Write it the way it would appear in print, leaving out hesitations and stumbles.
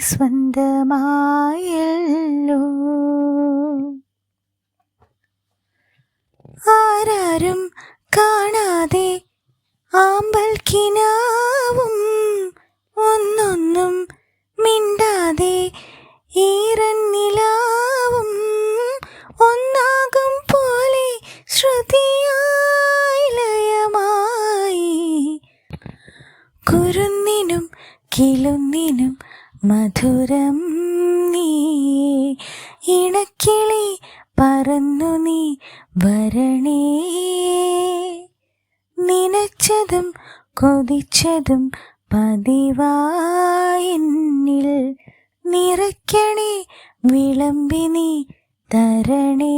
സ്വന്തമായല്ലോ. ആരാരും കാണാതെ ആമ്പൽ കിനാവും ഒന്നൊന്നും മിണ്ടാതെ ഈറൻ നിലാവും ഒന്നാകും പോലെ ശ്രുതിയായി ലയമായി. കുരുന്നിനും കിളുന്നിനും മധുരം നീ, ഇണക്കിളി പറന്നു നീ വരണേ. നനച്ചതും കൊതിച്ചതും പതിവായെന്നിൽ നിറയ്ക്കണേ, വിളമ്പി നീ തരണേ.